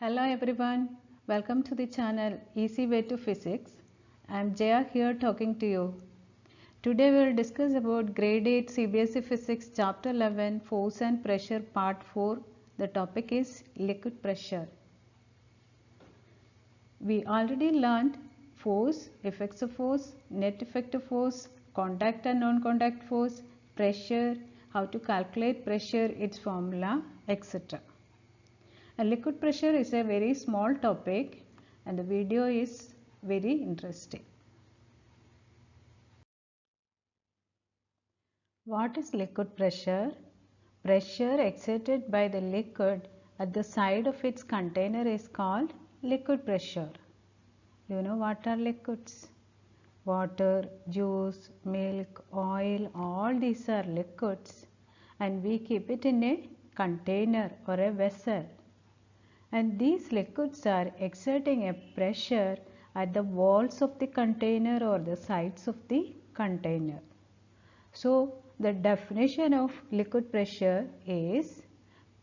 Hello everyone, welcome to the channel Easy Way to Physics. I am Jaya here talking to you. Today we will discuss about Grade 8 CBSE Physics Chapter 11 Force and Pressure Part 4. The topic is liquid pressure. We already learned force, effects of force, net effective force, contact and non-contact force, pressure, how to calculate pressure, its formula, etc. And liquid pressure is a very small topic and the video is very interesting. What is liquid pressure? Pressure exerted by the liquid at the side of its container is called liquid pressure. You know what are liquids? Water, juice, milk, oil, all these are liquids and we keep it in a container or a vessel. And these liquids are exerting a pressure at the walls of the container or the sides of the container. So, the definition of liquid pressure is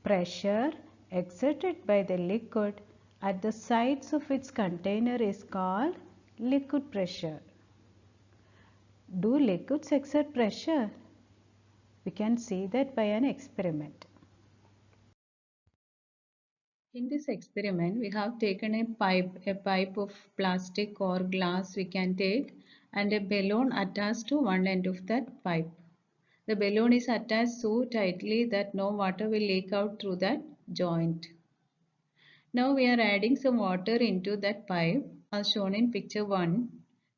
pressure exerted by the liquid at the sides of its container is called liquid pressure. Do liquids exert pressure? We can see that by an experiment. In this experiment, we have taken a pipe of plastic or glass we can take and a balloon attached to one end of that pipe. The balloon is attached so tightly that no water will leak out through that joint. Now we are adding some water into that pipe as shown in picture 1.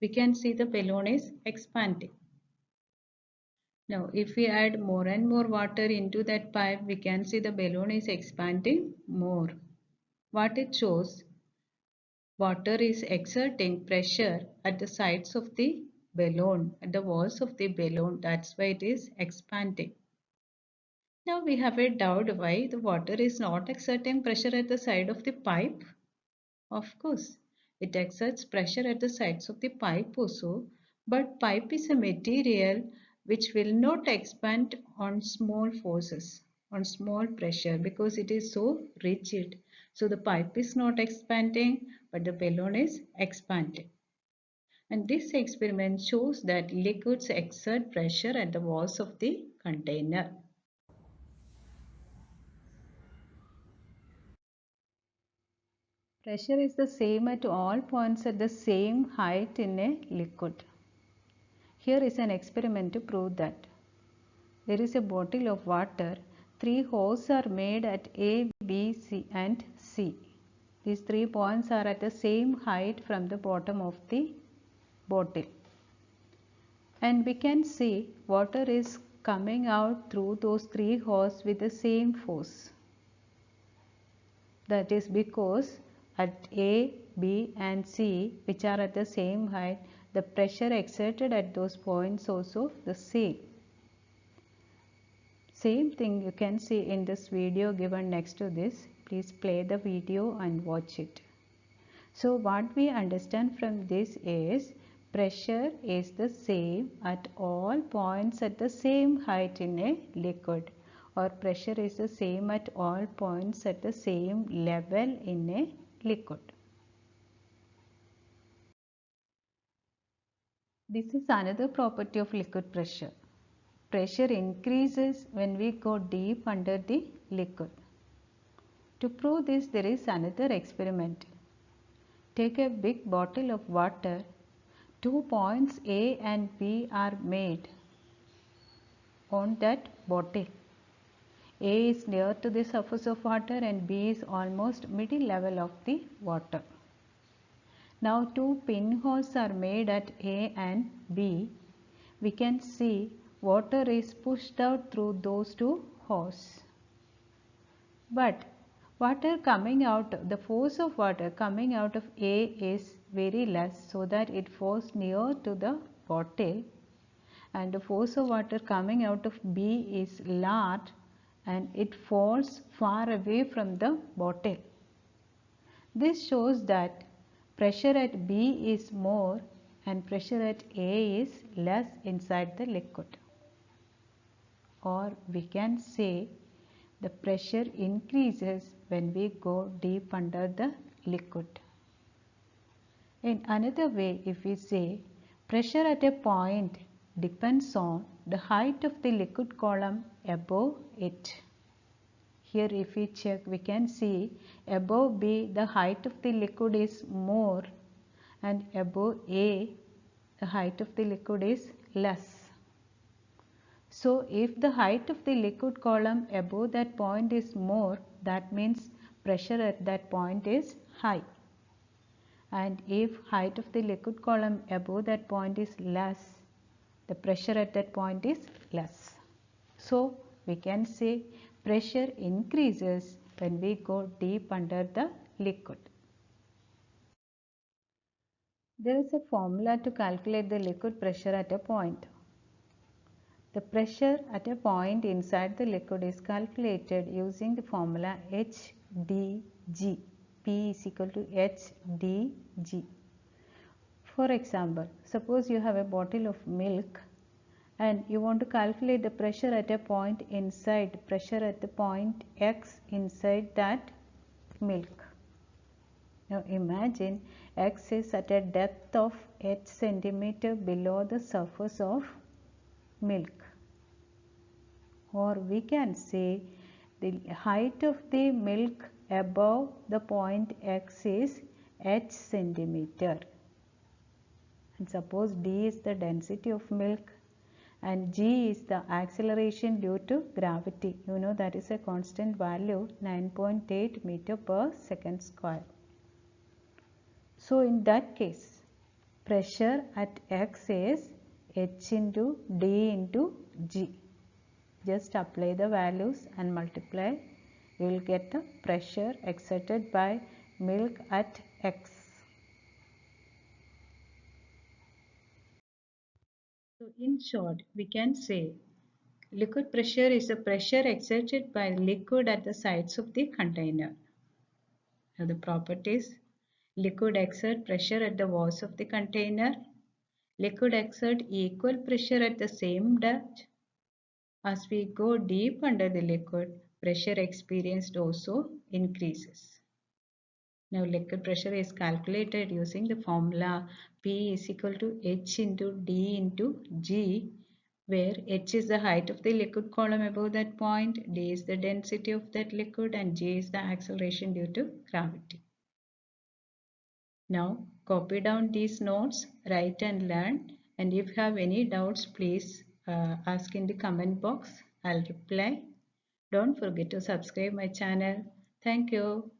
We can see the balloon is expanding. Now if we add more and more water into that pipe, we can see the balloon is expanding more. What it shows, water is exerting pressure at the sides of the balloon, at the walls of the balloon. That's why it is expanding. Now we have a doubt why the water is not exerting pressure at the side of the pipe. Of course, it exerts pressure at the sides of the pipe also, but pipe is a material which will not expand on small forces, on small pressure because it is so rigid. So the pipe is not expanding, but the balloon is expanding. And this experiment shows that liquids exert pressure at the walls of the container. Pressure is the same at all points at the same height in a liquid. Here is an experiment to prove that. There is a bottle of water. 3 holes are made at A, B, C and C. These 3 points are at the same height from the bottom of the bottle. And we can see water is coming out through those 3 holes with the same force. That is because at A, B and C, which are at the same height, the pressure exerted at those points also the same. Same thing you can see in this video given next to this. Please play the video and watch it. So what we understand from this is pressure is the same at all points at the same height in a liquid, or pressure is the same at all points at the same level in a liquid. This is another property of liquid pressure. Pressure increases when we go deep under the liquid. To prove this, there is another experiment. Take a big bottle of water. 2 points A and B are made on that bottle. A is near to the surface of water and B is almost middle level of the water. Now 2 pinholes are made at A and B. We can see water is pushed out through those 2 holes. But water coming out, the force of water coming out of A is very less, so that it falls near to the bottle, and the force of water coming out of B is large and it falls far away from the bottle. This shows that pressure at B is more and pressure at A is less inside the liquid. Or we can say The pressure increases when we go deep under the liquid. In another way, if we say pressure at a point depends on the height of the liquid column above it. Here if we check, we can see above B the height of the liquid is more and above A the height of the liquid is less. So if the height of the liquid column above that point is more, that means pressure at that point is high. And if height of the liquid column above that point is less, the pressure at that point is less. So we can say pressure increases when we go deep under the liquid. There is a formula to calculate the liquid pressure at a point. The pressure at a point inside the liquid is calculated using the formula HdG. P is equal to HdG. For example, suppose you have a bottle of milk and you want to calculate the pressure at a point inside, pressure at the point X inside that milk. Now imagine X is at a depth of h centimeter below the surface of milk. Or we can say the height of the milk above the point X is h centimeter. And suppose D is the density of milk and G is the acceleration due to gravity. You know that is a constant value, 9.8 meter per second square. So in that case, pressure at X is H into D into G. Just apply the values and multiply. You will get the pressure exerted by milk at X. So in short, we can say liquid pressure is the pressure exerted by liquid at the sides of the container. Now the properties: liquid exert pressure at the walls of the container. Liquid exert equal pressure at the same depth. As we go deep under the liquid, pressure experienced also increases. Now liquid pressure is calculated using the formula P is equal to H into D into G, where H is the height of the liquid column above that point, D is the density of that liquid, and G is the acceleration due to gravity. Now copy down these notes, write and learn, and if you have any doubts, please ask in the comment box. I'll reply. Don't forget to subscribe my channel. Thank you.